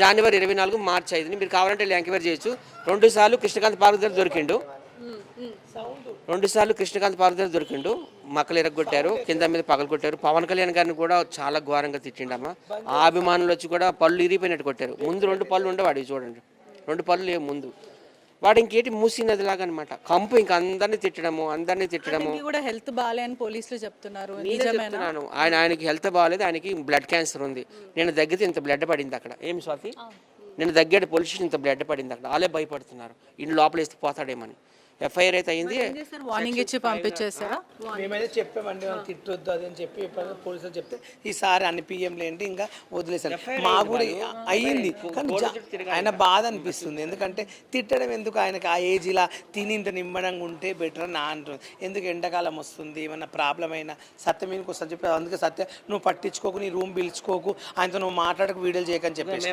జనవరి 24 మార్చి 5ని మీరు కావాలంటే ఎంక్వైరీ చేయొచ్చు. 2 సార్లు కృష్ణకాంత్ పార్క్ దగ్గర దొరికిండు, 2 సార్లు కృష్ణకాంత్ పార్క్ దగ్గర దొరికిండు. మక్కలు ఎరగొట్టారు, కింద మీద పగలు కొట్టారు. పవన్ కళ్యాణ్ గారిని కూడా చాలా ఘోరంగా తిట్టిండమ్మ. ఆ అభిమానులు వచ్చి కూడా పళ్ళు ఇరిగిపోయినట్టు కొట్టారు. ముందు 2 పళ్ళు ఉండేవాడు, చూడండి 2 పళ్ళు లేవు ముందు. వాడు ఇంకేంటి మూసినది లాగా అనమాట. కంపు ఇంకా అందరినీ తిట్టడము. కూడా హెల్త్ బాలే అని పోలీసులు చెప్తున్నారు. చెప్తున్నాను, ఆయనకి హెల్త్ బాగాలేదు, ఆయనకి బ్లడ్ క్యాన్సర్ ఉంది. నేను దగ్గర ఇంత బ్లడ్ పడింది అక్కడ. ఏమి స్వాతి, నేను దగ్గర పోలీస్ స్టేషన్ ఇంత బ్లడ్ పడింది అక్కడ. వాళ్ళే భయపడుతున్నారు ఇన్ని లోపల వేస్తే పోతాడేమని. ఎఫ్ఐఆర్ అయితే అయింది, వార్నింగ్ ఇచ్చి పంపించేసారా? మేమైతే చెప్పామండి తిట్టొద్దు అది అని చెప్పి పోలీసులు చెప్తే ఈసారి అన్ని పిఎంలు ఏంటి ఇంకా వదిలేసాను. మా కూడా అయ్యింది, కానీ ఆయన బాధ అనిపిస్తుంది. ఎందుకంటే తిట్టడం ఎందుకు, ఆయనకి ఆ ఏజ్ ఇలా తిని ఇంత నిమ్మడంగా ఉంటే బెటర్ నా అంటుంది. ఎందుకు ఎండాకాలం వస్తుంది, ఏమన్నా ప్రాబ్లం అయినా సత్యం మీదకి వస్తుంది చెప్పి, అందుకే సత్యం నువ్వు పట్టించుకోకు, నీ రూమ్ పిలుచుకోకు, ఆయనతో నువ్వు మాట్లాడకు, వీడియోలు చేయకని చెప్పేసి